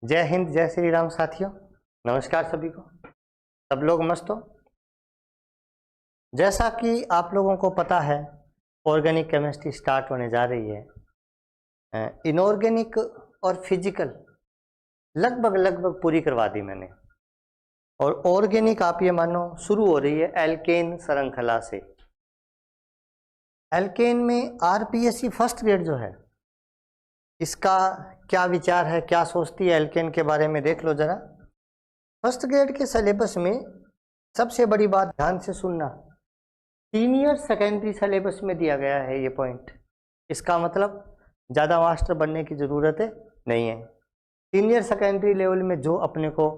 जय हिंद, जय श्री राम साथियों। नमस्कार सभी को। सब लोग मस्त हो। जैसा कि आप लोगों को पता है, ऑर्गेनिक केमिस्ट्री स्टार्ट होने जा रही है। इनऑर्गेनिक और फिजिकल लगभग पूरी करवा दी मैंने, और ऑर्गेनिक आप ये मानो शुरू हो रही है एल्केन श्रृंखला से। एल्केन में आरपीएससी फर्स्ट ग्रेड जो है, इसका क्या विचार है, क्या सोचती है एल्केन के बारे में, देख लो जरा। फर्स्ट ग्रेड के सिलेबस में सबसे बड़ी बात ध्यान से सुनना, सीनियर सेकेंडरी सिलेबस में दिया गया है ये पॉइंट। इसका मतलब ज़्यादा मास्टर बनने की ज़रूरत नहीं है। सीनियर सेकेंडरी लेवल में जो अपने को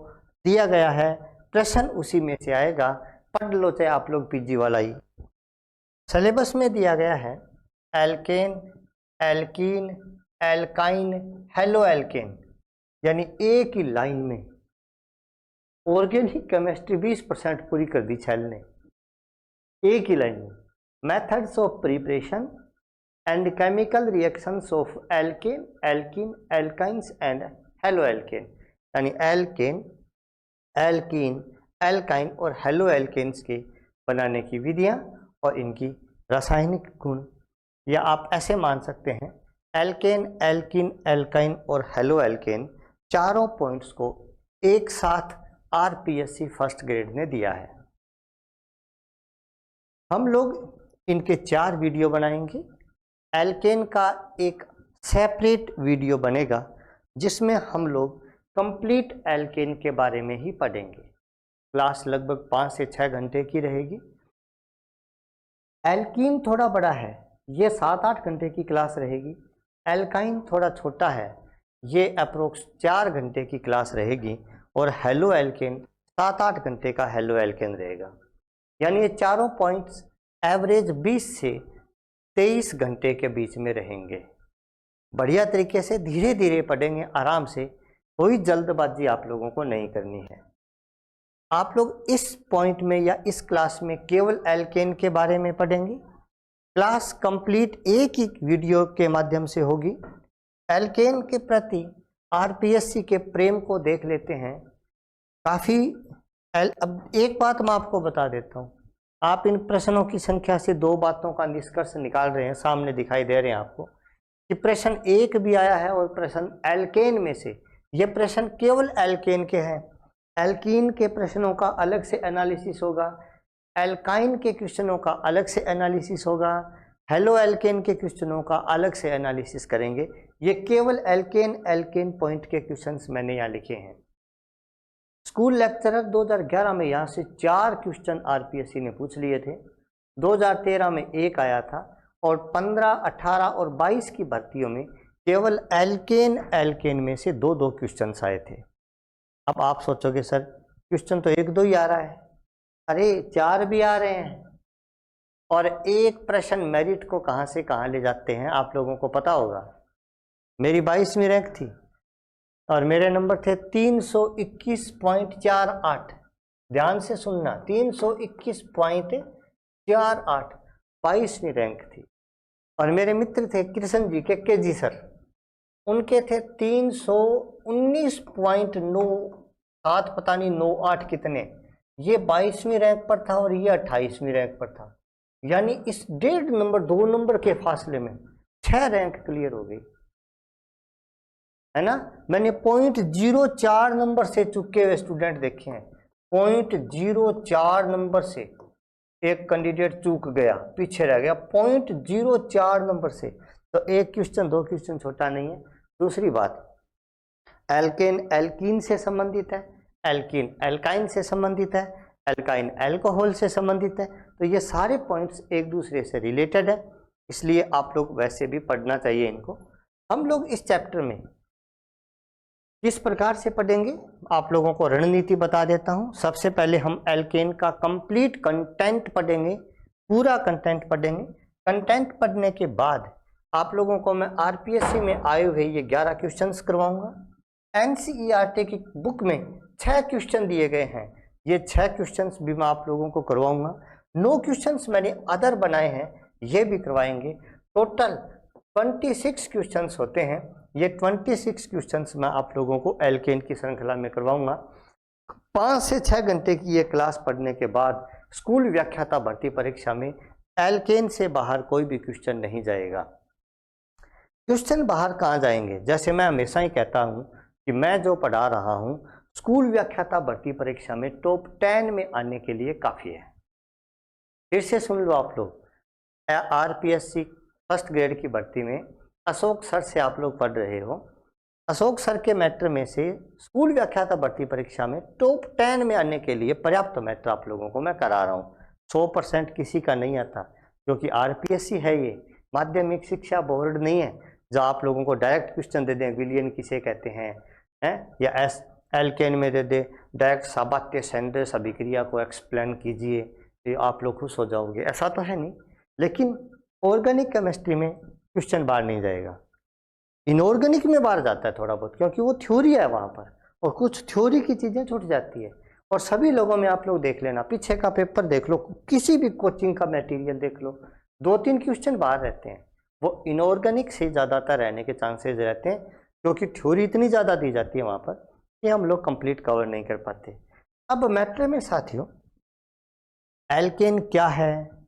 दिया गया है प्रश्न उसी में से आएगा। पढ़ लो चाहे आप लोग पीजी वाला ही। सिलेबस में दिया गया है alkane, alkene, alkyne, halo alkane, यानी एक ही लाइन में ऑर्गेनिक केमिस्ट्री 20% पूरी कर दी छैल ने, एक ही लाइन में। Methods of preparation and chemical reactions of alkane, alkene, alkynes and halo alkane, यानी एल्केन, एल्कीन, एल्काइन और हेलो एल्केन्स के बनाने की विधियां और इनकी रासायनिक गुण, या आप ऐसे मान सकते हैं एल्केन, एल्कीन, एल्काइन और हेलो एल्केन चारों पॉइंट्स को एक साथ आरपीएससी फर्स्ट ग्रेड ने दिया है। हम लोग इनके 4 वीडियो बनाएंगे। एल्केन का एक सेपरेट वीडियो बनेगा जिसमें हम लोग कंप्लीट एल्केन के बारे में ही पढ़ेंगे। क्लास लगभग 5 से 6 घंटे की रहेगी। एल्कीन थोड़ा बड़ा है, ये 7-8 घंटे की क्लास रहेगी। एल्काइन थोड़ा छोटा है, ये अप्रोक्स 4 घंटे की क्लास रहेगी। और हेलो एल्केन 7-8 घंटे का हेलो एल्केन रहेगा। यानी ये चारों पॉइंट्स एवरेज 20 से 23 घंटे के बीच में रहेंगे। बढ़िया तरीके से धीरे धीरे पढ़ेंगे, आराम से, कोई जल्दबाजी आप लोगों को नहीं करनी है। आप लोग इस पॉइंट में या इस क्लास में केवल एल्केन के बारे में पढ़ेंगे। क्लास कंप्लीट एक ही वीडियो के माध्यम से होगी। एल्केन के प्रति आरपीएससी के प्रेम को देख लेते हैं। काफ़ी अब एक बात मैं आपको बता देता हूँ, आप इन प्रश्नों की संख्या से 2 बातों का निष्कर्ष निकाल रहे हैं, सामने दिखाई दे रहे हैं आपको कि प्रश्न 1 भी आया है और प्रश्न एल्केन में से। ये प्रश्न केवल एल्केन के हैं। एल्कीन के प्रश्नों का अलग से एनालिसिस होगा, एल्काइन के क्वेश्चनों का अलग से एनालिसिस होगा, हेलो एल्केन के क्वेश्चनों का अलग से एनालिसिस करेंगे। ये केवल एल्केन पॉइंट के क्वेश्चंस मैंने यहाँ लिखे हैं। स्कूल लेक्चरर 2011 में यहाँ से 4 क्वेश्चन आरपीएससी ने पूछ लिए थे। 2013 में 1 आया था, और 15, 18 और 22 की भर्तियों में केवल एल्केन में से 2 क्वेश्चन आए थे। अब आप सोचोगे सर क्वेश्चन तो 1-2 ही आ रहा है। अरे 4 भी आ रहे हैं, और एक प्रश्न मेरिट को कहाँ से कहाँ ले जाते हैं आप लोगों को पता होगा। मेरी 22वीं रैंक थी और मेरे नंबर थे 321.48। ध्यान से सुनना, 321.48 22वीं रैंक थी। और मेरे मित्र थे कृष्ण जी के जी सर, उनके थे 319.97, पता नहीं 98 कितने। ये 22वीं रैंक पर था और ये 28वीं रैंक पर था। यानी इस 1.5 नंबर 2 नंबर के फासले में 6 रैंक क्लियर हो गई, है ना। मैंने 0.04 नंबर से चुके हुए स्टूडेंट देखे हैं। 0.04 नंबर से एक कैंडिडेट चूक गया, पीछे रह गया 0.04 नंबर से। तो एक क्वेश्चन 2 क्वेश्चन छोटा नहीं है। दूसरी बात, एल्केन एल्कीन से संबंधित है, एल्कीन एल्काइन से संबंधित है, एल्काइन अल्कोहल से संबंधित है। तो ये सारे पॉइंट्स एक दूसरे से रिलेटेड है, इसलिए आप लोग वैसे भी पढ़ना चाहिए इनको। हम लोग इस चैप्टर में किस प्रकार से पढ़ेंगे आप लोगों को रणनीति बता देता हूं। सबसे पहले हम एल्केन का कंप्लीट कंटेंट पढ़ेंगे, पूरा कंटेंट पढ़ेंगे। कंटेंट पढ़ने के बाद आप लोगों को मैं आरपीएससी में आए हुए ये 11 क्वेश्चंस करवाऊंगा। एनसीईआरटी की बुक में 6 क्वेश्चन दिए गए हैं, ये 6 क्वेश्चंस भी मैं आप लोगों को करवाऊंगा। 9 क्वेश्चंस मैंने अदर बनाए हैं, ये भी करवाएंगे। टोटल 26 क्वेश्चंस होते हैं। ये 26 क्वेश्चंस मैं आप लोगों को एल्केन की श्रृंखला में करवाऊंगा। 5 से 6 घंटे की ये क्लास पढ़ने के बाद स्कूल व्याख्याता भर्ती परीक्षा में एल्केन से बाहर कोई भी क्वेश्चन नहीं जाएगा। क्वेश्चन बाहर कहाँ जाएंगे? जैसे मैं हमेशा ही कहता हूँ कि मैं जो पढ़ा रहा हूँ स्कूल व्याख्याता भर्ती परीक्षा में टॉप 10 में आने के लिए काफ़ी है। फिर से सुन लो आप लोग, आरपीएससी फर्स्ट ग्रेड की भर्ती में अशोक सर से आप लोग पढ़ रहे हो। अशोक सर के मैटर में से स्कूल व्याख्याता भर्ती परीक्षा में टॉप 10 में आने के लिए पर्याप्त मैटर आप लोगों को मैं करा रहा हूँ। 100% किसी का नहीं आता, क्योंकि आरपीएससी है, ये माध्यमिक शिक्षा बोर्ड नहीं है जो आप लोगों को डायरेक्ट क्वेश्चन दे दें विलियन किसे कहते हैं, या एल्केन में दे दे डायरेक्ट साबात्य सेंद्रिय अभिक्रिया को एक्सप्लेन कीजिए, तो आप लोग खुश हो जाओगे। ऐसा तो है नहीं। लेकिन ऑर्गेनिक केमिस्ट्री में क्वेश्चन बाहर नहीं जाएगा, इनऑर्गेनिक में बाहर जाता है थोड़ा बहुत, क्योंकि वो थ्योरी है वहाँ पर और कुछ थ्योरी की चीज़ें छूट जाती है। और सभी लोगों में आप लोग देख लेना, पीछे का पेपर देख लो, किसी भी कोचिंग का मटेरियल देख लो, 2-3 क्वेश्चन बाहर रहते हैं। वो इनऑर्गेनिक से ज़्यादातर रहने के चांसेस रहते हैं, क्योंकि थ्योरी इतनी ज़्यादा दी जाती है वहाँ पर कि हम लोग कंप्लीट कवर नहीं कर पाते। अब मैटर में साथियों एल्केन क्या है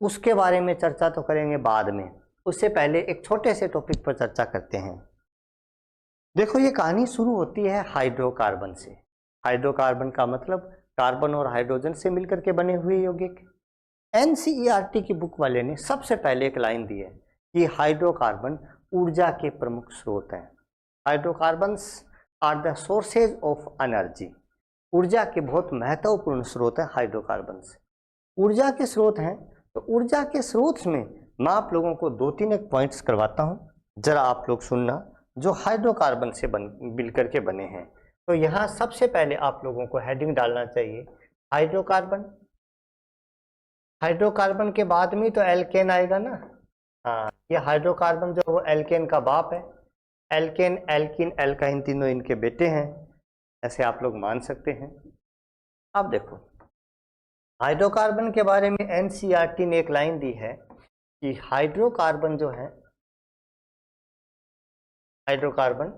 उसके बारे में चर्चा तो करेंगे बाद में, उससे पहले एक छोटे से टॉपिक पर चर्चा करते हैं। देखो, ये कहानी शुरू होती है हाइड्रोकार्बन से। हाइड्रोकार्बन का मतलब कार्बन और हाइड्रोजन से मिलकर के बने हुए यौगिक। एनसीईआरटी की बुक वाले ने सबसे पहले एक लाइन दी है कि हाइड्रोकार्बन ऊर्जा के प्रमुख स्रोत हैं। Hydrocarbons are the sources of energy. ऊर्जा के बहुत महत्वपूर्ण स्रोत है हाइड्रोकार्बन्स। ऊर्जा के स्रोत हैं, तो ऊर्जा के स्रोत में मैं आप लोगों को 2-3 एक पॉइंट्स करवाता हूँ, जरा आप लोग सुनना, जो हाइड्रोकार्बन से मिलकर के बने हैं। तो यहाँ सबसे पहले आप लोगों को हेडिंग डालना चाहिए हाइड्रोकार्बन। हाइड्रोकार्बन के बाद में तो एल्केन आएगा ना। हाँ, ये हाइड्रोकार्बन जो वो एल्केन का बाप है। एल्केन, एल्कीन, एल्काइन तीनों इनके बेटे हैं, ऐसे आप लोग मान सकते हैं। अब देखो, हाइड्रोकार्बन के बारे में एनसीईआरटी ने एक लाइन दी है कि हाइड्रोकार्बन जो है, हाइड्रोकार्बन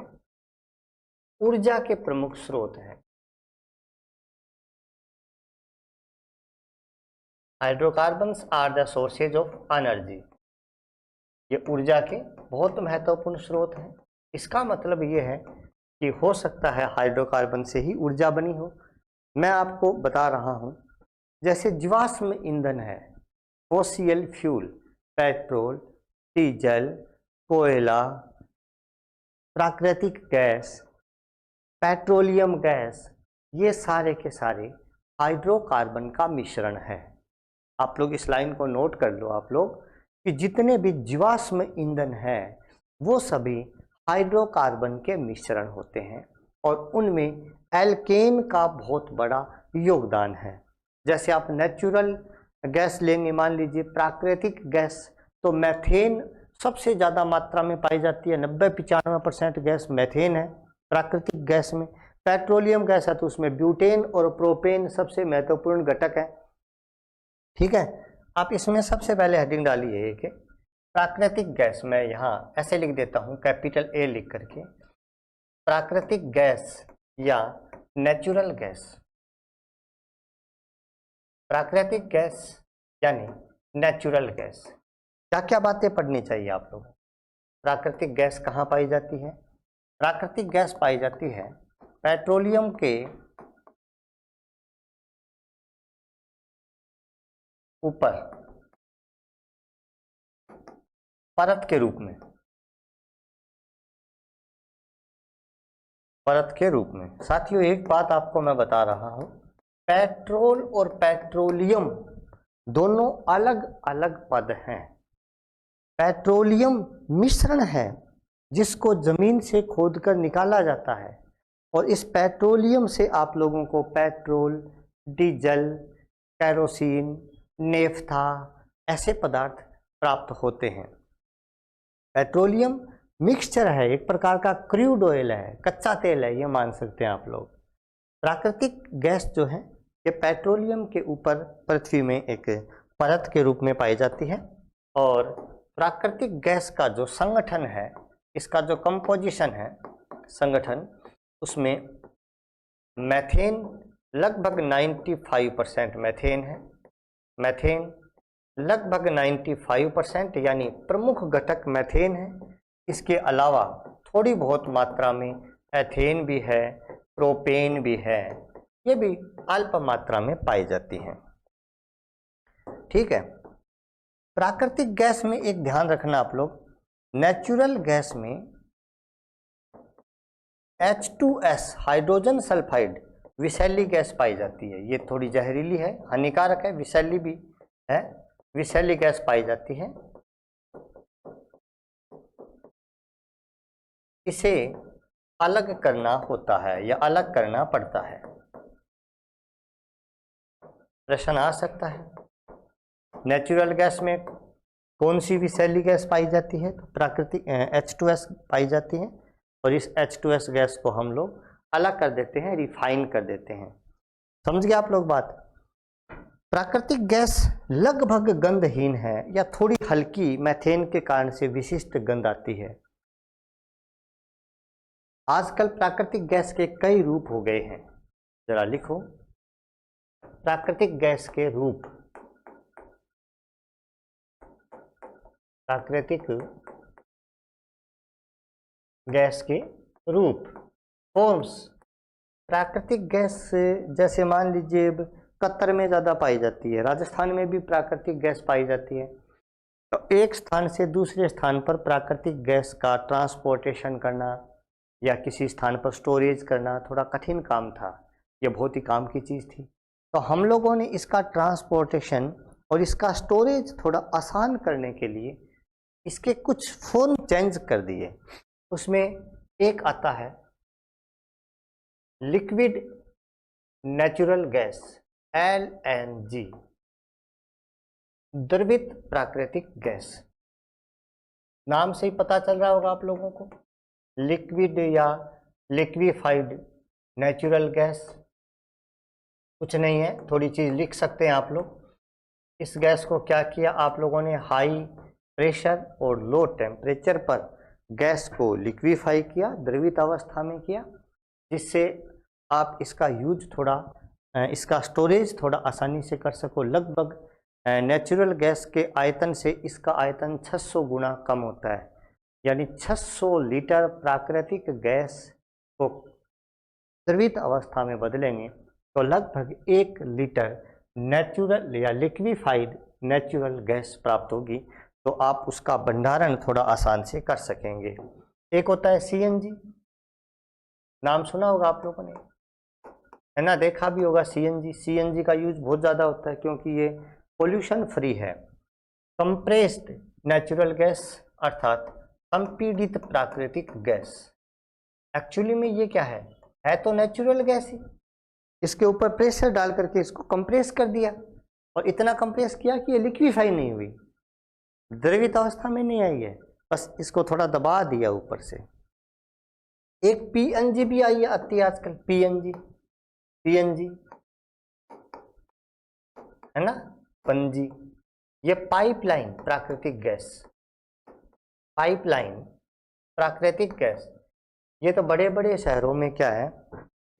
ऊर्जा के प्रमुख स्रोत हैं। Hydrocarbons are the sources of energy. ये ऊर्जा के बहुत महत्वपूर्ण स्रोत हैं। इसका मतलब ये है कि हो सकता है हाइड्रोकार्बन से ही ऊर्जा बनी हो। मैं आपको बता रहा हूँ, जैसे जीवाश्म ईंधन है, फॉसिल फ्यूल, पेट्रोल, डीजल, कोयला, प्राकृतिक गैस, पेट्रोलियम गैस, ये सारे के सारे हाइड्रोकार्बन का मिश्रण है। आप लोग इस लाइन को नोट कर लो आप लोग, कि जितने भी जीवाश्म ईंधन है वो सभी हाइड्रोकार्बन के मिश्रण होते हैं और उनमें एल्केन का बहुत बड़ा योगदान है। जैसे आप नेचुरल गैस लेंगे, मान लीजिए प्राकृतिक गैस, तो मैथेन सबसे ज़्यादा मात्रा में पाई जाती है, 90-95% गैस मैथेन है प्राकृतिक गैस में। पेट्रोलियम गैस है तो उसमें ब्यूटेन और प्रोपेन सबसे महत्वपूर्ण घटक है। ठीक है, आप इसमें सबसे पहले हेडिंग डालिए कि प्राकृतिक गैस। मैं यहाँ ऐसे लिख देता हूँ, कैपिटल ए लिख करके, प्राकृतिक गैस या नेचुरल गैस। प्राकृतिक गैस यानी नेचुरल गैस। क्या क्या बातें पढ़नी चाहिए आप लोगों को? प्राकृतिक गैस कहाँ पाई जाती है? प्राकृतिक गैस पाई जाती है पेट्रोलियम के ऊपर परत के रूप में। परत के रूप में साथियों, एक बात आपको मैं बता रहा हूं, पेट्रोल और पेट्रोलियम दोनों अलग अलग पद हैं। पेट्रोलियम मिश्रण है जिसको जमीन से खोदकर निकाला जाता है, और इस पेट्रोलियम से आप लोगों को पेट्रोल, डीजल, कैरोसिन, नेफ्था ऐसे पदार्थ प्राप्त होते हैं। पेट्रोलियम मिक्सचर है, एक प्रकार का क्रूड ऑयल है, कच्चा तेल है, ये मान सकते हैं आप लोग। प्राकृतिक गैस जो है ये पेट्रोलियम के ऊपर पृथ्वी में एक परत के रूप में पाई जाती है, और प्राकृतिक गैस का जो संगठन है इसका जो कंपोजिशन है संगठन, उसमें मैथेन लगभग 95% मैथेन है। मैथेन लगभग 95% यानी प्रमुख घटक मैथेन है। इसके अलावा थोड़ी बहुत मात्रा में एथेन भी है, प्रोपेन भी है, ये भी अल्प मात्रा में पाई जाती हैं। ठीक है। प्राकृतिक गैस में एक ध्यान रखना आप लोग, नेचुरल गैस में H2S हाइड्रोजन सल्फाइड विषैली गैस पाई जाती है। ये थोड़ी जहरीली है, हानिकारक है, विषैली भी है, विषैली गैस पाई जाती है। इसे अलग करना होता है या अलग करना पड़ता है। प्रश्न आ सकता है नेचुरल गैस में कौन सी विषैली गैस पाई जाती है? तो प्राकृतिक H2S पाई जाती है, और इस H2S गैस को हम लोग अलग कर देते हैं, रिफाइन कर देते हैं। समझ गए आप लोग बात? प्राकृतिक गैस लगभग गंधहीन है या थोड़ी हल्की मैथेन के कारण से विशिष्ट गंध आती है। आजकल प्राकृतिक गैस के कई रूप हो गए हैं, जरा लिखो प्राकृतिक गैस के रूप। प्राकृतिक गैस के रूप, फॉर्म्स। प्राकृतिक गैस जैसे मान लीजिए कतर में ज़्यादा पाई जाती है, राजस्थान में भी प्राकृतिक गैस पाई जाती है। तो एक स्थान से दूसरे स्थान पर प्राकृतिक गैस का ट्रांसपोर्टेशन करना या किसी स्थान पर स्टोरेज करना थोड़ा कठिन काम था, यह बहुत ही काम की चीज़ थी। तो हम लोगों ने इसका ट्रांसपोर्टेशन और इसका स्टोरेज थोड़ा आसान करने के लिए इसके कुछ फॉर्म चेंज कर दिए। उसमें एक आता है लिक्विड नेचुरल गैस LNG, द्रवित प्राकृतिक गैस। नाम से ही पता चल रहा होगा आप लोगों को, लिक्विड या लिक्विफाइड नेचुरल गैस कुछ नहीं है, थोड़ी चीज़ लिख सकते हैं आप लोग। इस गैस को क्या किया आप लोगों ने, हाई प्रेशर और लो टेम्परेचर पर गैस को लिक्विफाई किया, द्रवित अवस्था में किया, जिससे आप इसका यूज थोड़ा, इसका स्टोरेज थोड़ा आसानी से कर सको। लगभग नेचुरल गैस के आयतन से इसका आयतन 600 गुना कम होता है, यानी 600 लीटर प्राकृतिक गैस को द्रवित अवस्था में बदलेंगे तो लगभग 1 लीटर नेचुरल या लिक्विफाइड नेचुरल गैस प्राप्त होगी। तो आप उसका भंडारण थोड़ा आसान से कर सकेंगे। एक होता है CNG, नाम सुना होगा आप लोगों ने, है ना, देखा भी होगा। CNG का यूज बहुत ज़्यादा होता है क्योंकि ये पोल्यूशन फ्री है। कंप्रेस्ड नेचुरल गैस अर्थात संपीड़ित प्राकृतिक गैस। एक्चुअली में ये क्या है तो नेचुरल गैस ही, इसके ऊपर प्रेशर डाल करके इसको कंप्रेस कर दिया, और इतना कंप्रेस किया कि ये लिक्विफाई नहीं हुई, द्रवित अवस्था में नहीं आई है, बस इसको थोड़ा दबा दिया ऊपर से। एक PNG भी आई आती है आजकल, PNG है ना, पनजी। ये पाइपलाइन प्राकृतिक गैस, पाइपलाइन प्राकृतिक गैस। ये तो बड़े बड़े शहरों में क्या है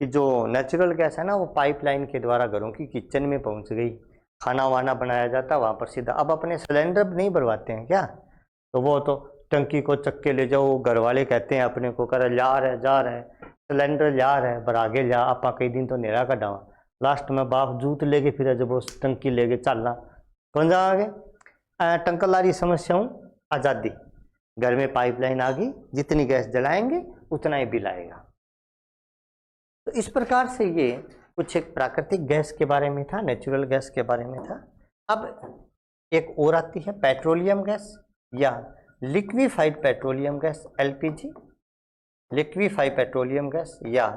कि जो नेचुरल गैस है ना, वो पाइपलाइन के द्वारा घरों की किचन में पहुंच गई, खाना वाना बनाया जाता है वहाँ पर सीधा। अब अपने सिलेंडर नहीं भरवाते हैं क्या, तो वो तो टंकी को चक्के ले जाओ, घर वाले कहते हैं अपने को, कर जा रहे सिलेंडर जा रहे पर आगे जा, आपा कई दिन तो नेरा कटावा, लास्ट में बाप जूत लेके फिर जब वो टंकी लेके चलना कौन जा आगे। टंकलारी समस्याओं आज़ादी, घर में पाइपलाइन आ गई, जितनी गैस जलाएंगे उतना ही बिल आएगा। तो इस प्रकार से ये कुछ एक प्राकृतिक गैस के बारे में था, नेचुरल गैस के बारे में था। अब एक और आती है पेट्रोलियम गैस या liquefied petroleum gas, LPG, liquefied petroleum gas या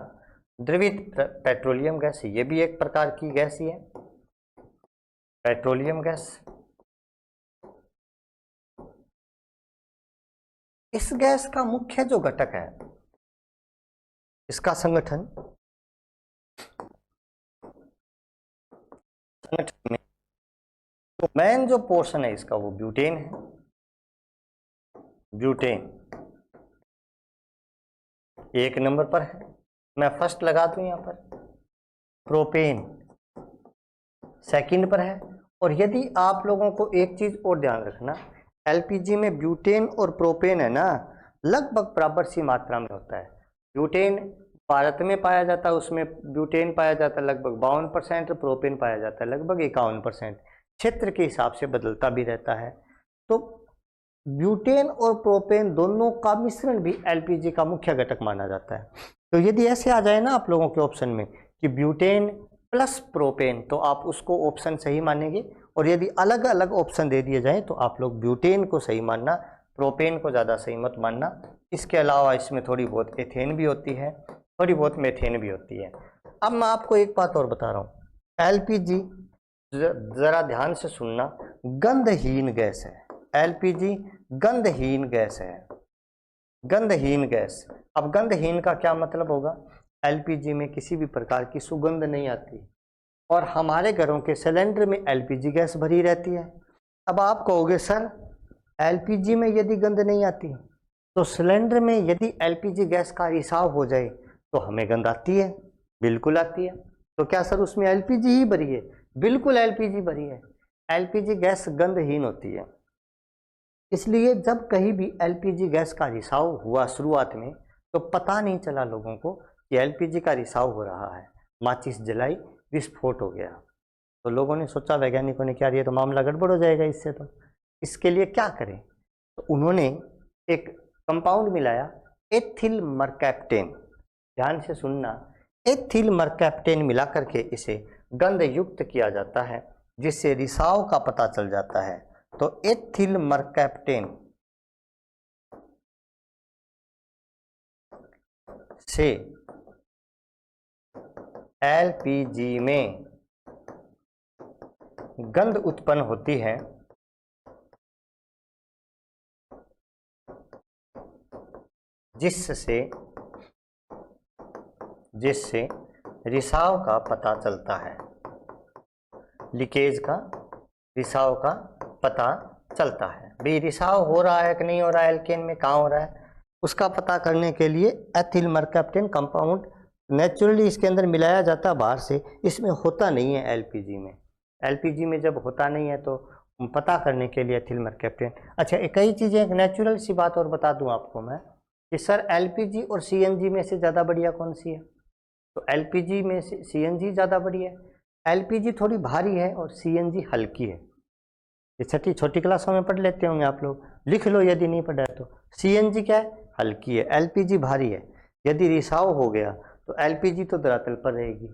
द्रवित पेट्रोलियम गैस। ये भी एक प्रकार की गैस ही है, पेट्रोलियम गैस। इस गैस का मुख्य जो घटक है, इसका संगठन में तो मेन जो पोर्शन है इसका वो ब्यूटेन है, ब्यूटेन। 1 नंबर पर है, मैं फर्स्ट लगा दूं यहाँ पर। प्रोपेन सेकंड पर है। और यदि आप लोगों को एक चीज और ध्यान रखना, एलपीजी में ब्यूटेन और प्रोपेन है ना, लगभग बराबर सी मात्रा में होता है। ब्यूटेन भारत में पाया जाता है, उसमें ब्यूटेन पाया जाता है लगभग 52%, प्रोपेन पाया जाता है लगभग 51%। क्षेत्र के हिसाब से बदलता भी रहता है। तो ब्यूटेन और प्रोपेन दोनों का मिश्रण भी एलपीजी का मुख्य घटक माना जाता है। तो यदि ऐसे आ जाए ना आप लोगों के ऑप्शन में कि ब्यूटेन प्लस प्रोपेन, तो आप उसको ऑप्शन सही मानेंगे। और यदि अलग अलग ऑप्शन दे दिए जाएं तो आप लोग ब्यूटेन को सही मानना, प्रोपेन को ज़्यादा सही मत मानना। इसके अलावा इसमें थोड़ी बहुत एथेन भी होती है, थोड़ी बहुत मेथेन भी होती है। अब मैं आपको एक बात और बता रहा हूँ, एलपीजी ज़रा ध्यान से सुनना, गंधहीन गैस है। एलपीजी गंधहीन गैस है, गंधहीन गैस। अब गंधहीन का क्या मतलब होगा? एलपीजी में किसी भी प्रकार की सुगंध नहीं आती और हमारे घरों के सिलेंडर में एलपीजी गैस भरी रहती है। अब आप कहोगे सर एलपीजी में यदि गंध नहीं आती तो सिलेंडर में यदि एलपीजी गैस का रिसाव हो जाए तो हमें गंध आती है? बिल्कुल आती है। तो क्या सर उसमें एलपीजी ही भरी है? बिल्कुल एलपीजी भरी है। एलपीजी गैस गंधहीन होती है। इसलिए जब कहीं भी एलपीजी गैस का रिसाव हुआ शुरुआत में तो पता नहीं चला लोगों को कि एलपीजी का रिसाव हो रहा है। माचिस जलाई, विस्फोट हो गया। तो लोगों ने सोचा, वैज्ञानिकों ने, क्या ये तो मामला गड़बड़ हो जाएगा इससे, तो इसके लिए क्या करें? तो उन्होंने एक कंपाउंड मिलाया, एथिल मरकैप्टेन। ध्यान से सुनना, एथिल मरकैप्टेन मिला करके इसे गंध युक्त किया जाता है जिससे रिसाव का पता चल जाता है। तो एथिल मरकैप्टेन से एलपीजी में गंध उत्पन्न होती है जिससे रिसाव का पता चलता है, लीकेज का, रिसाव का पता चलता है। भाई रिसाव हो रहा है कि नहीं हो रहा है, एल्केन में कहाँ हो रहा है, उसका पता करने के लिए एथिल मरकैप्टेन कंपाउंड नेचुरली इसके अंदर मिलाया जाता है बाहर से, इसमें होता नहीं है एलपीजी में। एलपीजी में जब होता नहीं है तो पता करने के लिए एथिल मरकैप्टेन। अच्छा, एक कई चीज़ें, एक नेचुरल सी बात और बता दूं आपको मैं कि सर एलपीजी और सीएनजी में से ज़्यादा बढ़िया कौन सी है? तो एलपीजी में से सीएनजी ज़्यादा बढ़िया है। एलपीजी थोड़ी भारी है और सीएनजी हल्की है। ये छठी छोटी क्लासों में पढ़ लेते होंगे आप लोग, लिख लो यदि नहीं पढ़ा है तो। सीएनजी क्या है? हल्की है। एलपीजी भारी है। यदि रिसाव हो गया तो एलपीजी तो धरातल पर रहेगी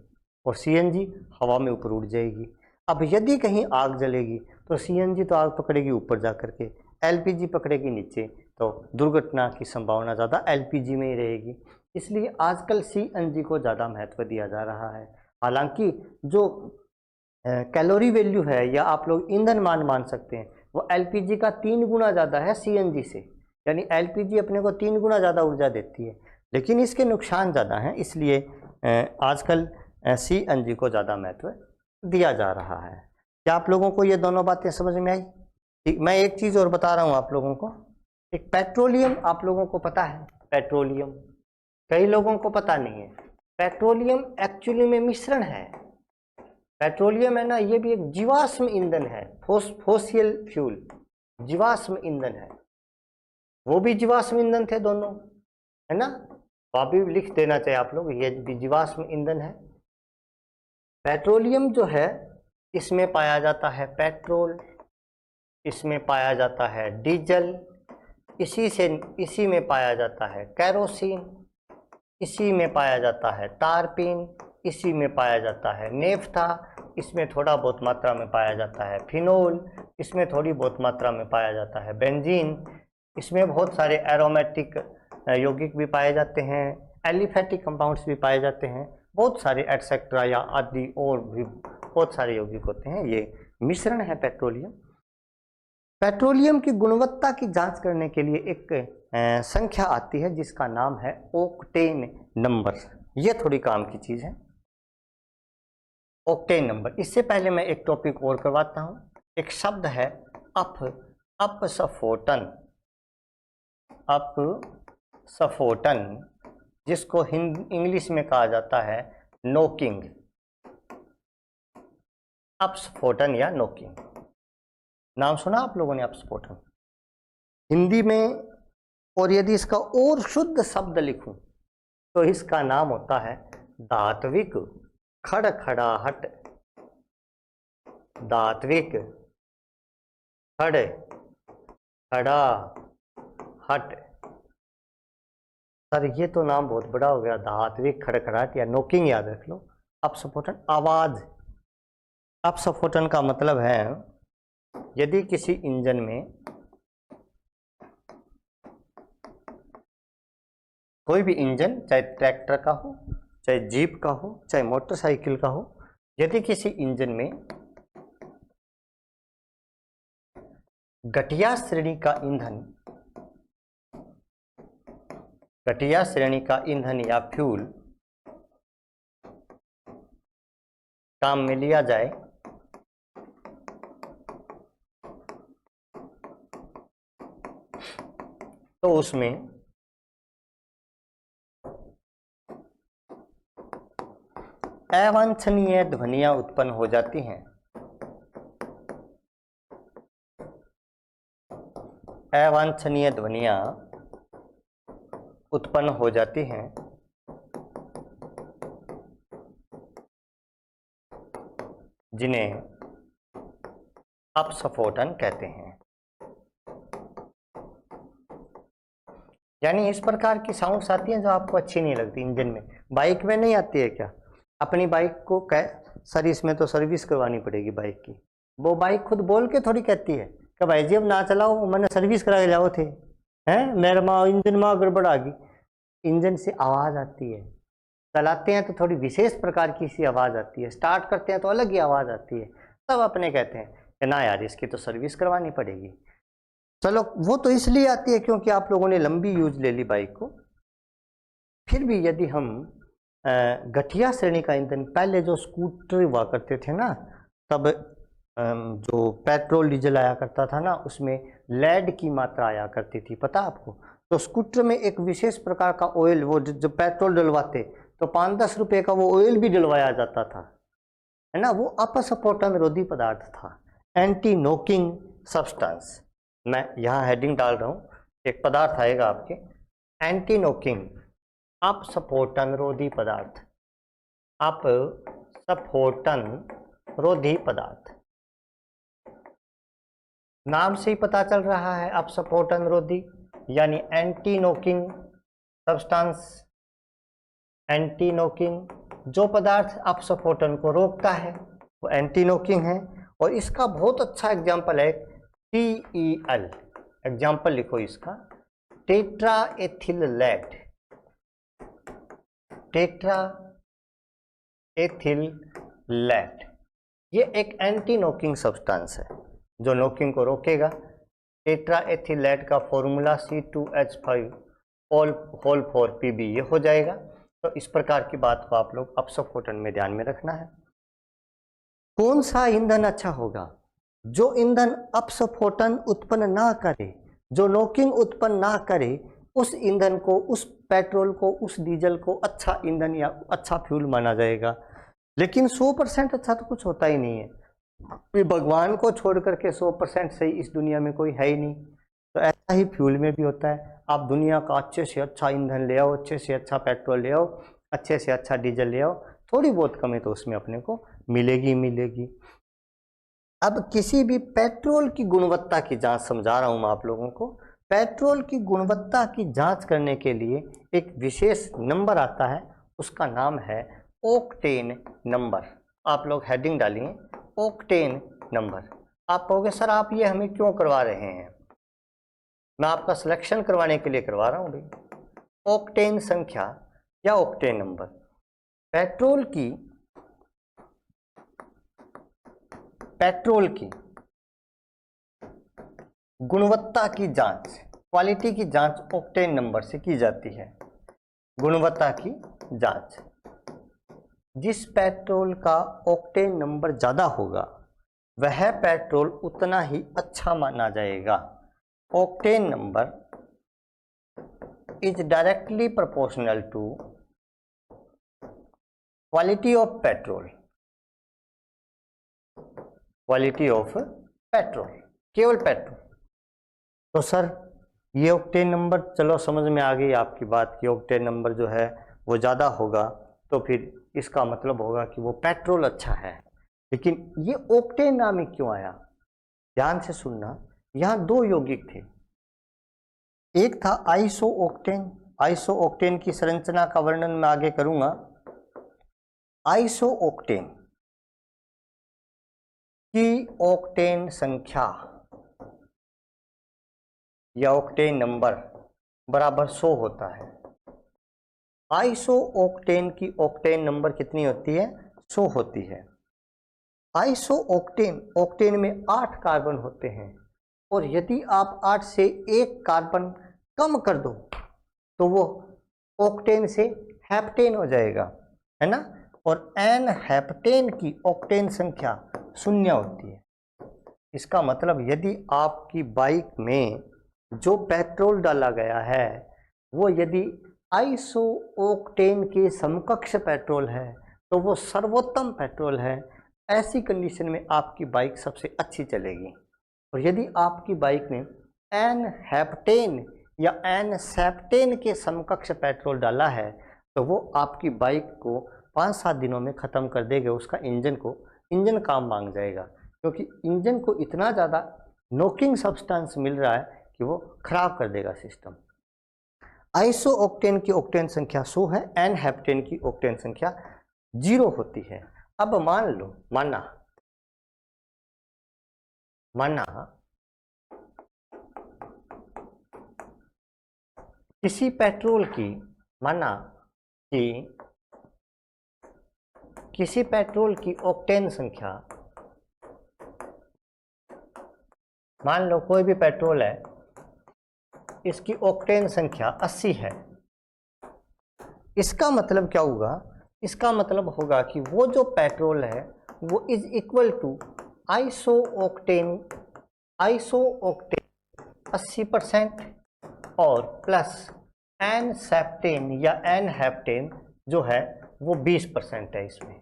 और सीएनजी हवा में ऊपर उड़ जाएगी। अब यदि कहीं आग जलेगी तो सीएनजी तो आग पकड़ेगी ऊपर जा करके, एलपीजी पकड़ेगी नीचे, तो दुर्घटना की संभावना ज़्यादा एलपीजी में ही रहेगी। इसलिए आजकल सीएनजी को ज़्यादा महत्व दिया जा रहा है। हालांकि जो कैलोरी वैल्यू है या आप लोग ईंधन मान सकते हैं, वो एलपीजी का 3 गुना ज़्यादा है सीएनजी से। यानी एलपीजी अपने को 3 गुना ज़्यादा ऊर्जा देती है, लेकिन इसके नुकसान ज़्यादा हैं। इसलिए आजकल सीएनजी को ज़्यादा महत्व दिया जा रहा है। क्या आप लोगों को ये दोनों बातें समझ में आई? ठीक, मैं एक चीज़ और बता रहा हूँ आप लोगों को। एक पेट्रोलियम आप लोगों को पता है, पेट्रोलियम कई लोगों को पता नहीं है। पेट्रोलियम एक्चुअली में मिश्रण है। पेट्रोलियम है ना, ये भी एक जीवाश्म ईंधन है, फोसिल फ्यूल, जीवाश्म ईंधन है। वो भी जीवाश्म ईंधन थे दोनों, है ना? तो आप भी लिख देना चाहिए आप लोग, ये भी जीवाश्म ईंधन है। पेट्रोलियम जो है इसमें पाया जाता है पेट्रोल, इसमें पाया जाता है डीजल, इसी में पाया जाता है कैरोसिन, इसी में पाया जाता है तारपीन, इसी में पाया जाता है नेफ्था, इसमें थोड़ा बहुत मात्रा में पाया जाता है फिनोल, इसमें थोड़ी बहुत मात्रा में पाया जाता है बेंजीन, इसमें बहुत सारे एरोमेटिक यौगिक भी पाए जाते हैं, एलिफेटिक कंपाउंड्स भी पाए जाते हैं, बहुत सारे एटसेट्रा या आदि और भी बहुत सारे यौगिक होते हैं। ये मिश्रण है पेट्रोलियम। पेट्रोलियम की गुणवत्ता की जांच करने के लिए एक संख्या आती है जिसका नाम है ओक्टेन नंबर। ये थोड़ी काम की चीज़ है, ओक्टेन नंबर। इससे पहले मैं एक टॉपिक और करवाता हूँ। एक शब्द है अपसफोटन। अपसफोटन जिसको इंग्लिश में कहा जाता है नोकिंग, अपस्फोटन या नोकिंग। नाम सुना आप लोगों ने अपस्फोटन हिंदी में? और यदि इसका और शुद्ध शब्द लिखूं तो इसका नाम होता है धात्विक खड़खड़ाहट। धात्विक खड़खड़ाहट। सर ये तो नाम बहुत बड़ा हो गया, धात्विक खड़खड़ाहट या नोकिंग याद रख लो। अपस्फोटन आवाज। अपस्फोटन का मतलब है यदि किसी इंजन में कोई भी इंजन, चाहे ट्रैक्टर का हो, चाहे जीप का हो, चाहे मोटरसाइकिल का हो, यदि किसी इंजन में घटिया श्रेणी का ईंधन या फ्यूल काम में लिया जाए तो उसमें अवांछनीय ध्वनियां उत्पन्न हो जाती हैं। अवांछनीय ध्वनियां उत्पन्न हो जाती हैं जिन्हें अपस्फोटन कहते हैं। यानी इस प्रकार की साउंड्स आती हैं जो आपको अच्छी नहीं लगती इंजन में। बाइक में नहीं आती है क्या? अपनी बाइक को सर इसमें तो सर्विस करवानी पड़ेगी बाइक की। वो बाइक खुद बोल के थोड़ी कहती है कि भाई जी अब ना चलाओ, मैंने सर्विस करा के जाओ थे, हैं मेरे माँ इंजन में गड़बड़ आ गई। इंजन से आवाज़ आती है, चलाते हैं तो थोड़ी विशेष प्रकार की सी आवाज़ आती है, स्टार्ट करते हैं तो अलग ही आवाज़ आती है। तब अपने कहते हैं कि ना यार इसकी तो सर्विस करवानी पड़ेगी। चलो वो तो इसलिए आती है क्योंकि आप लोगों ने लंबी यूज ले ली बाइक को। फिर भी यदि हम घटिया श्रेणी का ईंधन, पहले जो स्कूटर हुआ करते थे ना, तब जो पेट्रोल डीजल आया करता था ना, उसमें लेड की मात्रा आया करती थी, पता आपको? तो स्कूटर में एक विशेष प्रकार का ऑयल, वो जो पेट्रोल डलवाते तो 5-10 रुपए का वो ऑयल भी डलवाया जाता था, है ना। वो अपस्फोटन रोधी पदार्थ था, एंटी नोकिंग सब्सटेंस। मैं यहाँ हेडिंग डाल रहा हूँ, एक पदार्थ आएगा आपके, एंटी नोकिंग अपस्फोटन रोधी पदार्थ। अपस्फोटन रोधी पदार्थ, नाम से ही पता चल रहा है अपस्फोटन रोधी यानी anti knocking substance. Anti knocking, जो पदार्थ अपस्फोटन को रोकता है वो एंटी नोकिंग है। और इसका बहुत अच्छा एग्जाम्पल है TEL। एग्जाम्पल लिखो इसका, tetra ethyl lead. Tetra ethyl lead ये एक एंटी नोकिंग सब्सटेंस है जो नोकिंग को रोकेगा। टेट्रा एथिल लेड का फॉर्मूला C2H5 होल 4Pb ये हो जाएगा। तो इस प्रकार की बात को आप लोग अपस्फोटन में ध्यान में रखना है। कौन सा ईंधन अच्छा होगा? जो ईंधन अपस्फोटन उत्पन्न ना करे, जो नोकिंग उत्पन्न ना करे, उस ईंधन को, उस पेट्रोल को, उस डीजल को अच्छा ईंधन या अच्छा फ्यूल माना जाएगा। लेकिन 100% अच्छा तो कुछ होता ही नहीं है। भगवान को छोड़ करके 100% सही इस दुनिया में कोई है ही नहीं। तो ऐसा ही फ्यूल में भी होता है। आप दुनिया का अच्छे से अच्छा ईंधन ले आओ, अच्छे से अच्छा पेट्रोल ले आओ, अच्छे से अच्छा डीजल ले आओ, थोड़ी बहुत कमी तो उसमें अपने को मिलेगी मिलेगी। अब किसी भी पेट्रोल की गुणवत्ता की जांच समझा रहा हूं मैं आप लोगों को। पेट्रोल की गुणवत्ता की जांच करने के लिए एक विशेष नंबर आता है, उसका नाम है ओक्टेन नंबर। आप लोग हेडिंग डालिए, ओक्टेन नंबर। आप कहोगे सर आप ये हमें क्यों करवा रहे हैं? मैं आपका सिलेक्शन करवाने के लिए करवा रहा हूं भाई। ओक्टेन संख्या या ओक्टेन नंबर पेट्रोल की गुणवत्ता की जांच, क्वालिटी की जांच ओक्टेन नंबर से की जाती है। गुणवत्ता की जांच, जिस पेट्रोल का ऑक्टेन नंबर ज़्यादा होगा वह पेट्रोल उतना ही अच्छा माना जाएगा। Octane number is directly proportional to quality of petrol, quality of petrol, केवल पेट्रोल। तो सर ये ऑक्टेन नंबर, चलो समझ में आ गई आपकी बात कि ऑक्टेन नंबर जो है वो ज़्यादा होगा तो फिर इसका मतलब होगा कि वो पेट्रोल अच्छा है। लेकिन ये ऑक्टेन नाम ही क्यों आया? ध्यान से सुनना, यहाँ दो यौगिक थे, एक था आइसो ऑक्टेन। आइसो ऑक्टेन की संरचना का वर्णन मैं आगे करूंगा। आइसो ऑक्टेन की ऑक्टेन संख्या या ऑक्टेन नंबर बराबर 100 होता है। आइसो ऑक्टेन की ऑक्टेन नंबर कितनी होती है? 100 होती है। आइसो ऑक्टेन, ऑक्टेन में 8 कार्बन होते हैं और यदि आप 8 से 1 कार्बन कम कर दो तो वो ऑक्टेन से हेप्टेन हो जाएगा, है ना। और एन हेप्टेन की ऑक्टेन संख्या 0 होती है। इसका मतलब यदि आपकी बाइक में जो पेट्रोल डाला गया है वो यदि आइसो ऑक्टेन के समकक्ष पेट्रोल है तो वो सर्वोत्तम पेट्रोल है। ऐसी कंडीशन में आपकी बाइक सबसे अच्छी चलेगी। और यदि आपकी बाइक में एन हेप्टेन या एन सेप्टेन के समकक्ष पेट्रोल डाला है तो वो आपकी बाइक को 5-7 दिनों में ख़त्म कर देगा। उसका इंजन काम मांग जाएगा, क्योंकि इंजन को इतना ज़्यादा नॉकिंग सब्सटेंस मिल रहा है कि वो खराब कर देगा सिस्टम। आइसो ऑक्टेन की ऑक्टेन संख्या 100 है, एन हेप्टेन की ऑक्टेन संख्या 0 होती है। अब मान लो, माना किसी पेट्रोल की, माना कि किसी पेट्रोल की ऑक्टेन संख्या, मान लो कोई भी पेट्रोल है, इसकी ऑक्टेन संख्या 80 है। इसका मतलब क्या होगा? इसका मतलब होगा कि वो जो पेट्रोल है वो is equal to iso octane 80% और प्लस एन सेप्टेन या एन हेप्टेन जो है वो 20% है इसमें।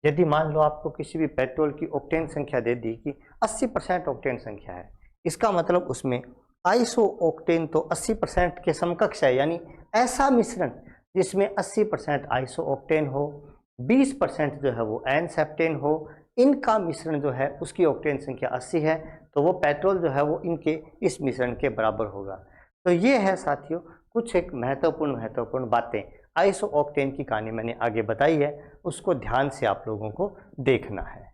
यदि मान लो आपको किसी भी पेट्रोल की ऑक्टेन संख्या दे दी कि 80% ऑक्टेन संख्या है, इसका मतलब उसमें आइसो ऑक्टेन तो 80% के समकक्ष है, यानी ऐसा मिश्रण जिसमें 80% आइसो ऑक्टेन हो, 20% जो है वो एन सेप्टेन हो, इनका मिश्रण जो है उसकी ऑक्टेन संख्या 80 है, तो वो पेट्रोल जो है वो इनके इस मिश्रण के बराबर होगा। तो ये है साथियों कुछ एक महत्वपूर्ण बातें। आइसो ऑक्टेन की कहानी मैंने आगे बताई है, उसको ध्यान से आप लोगों को देखना है।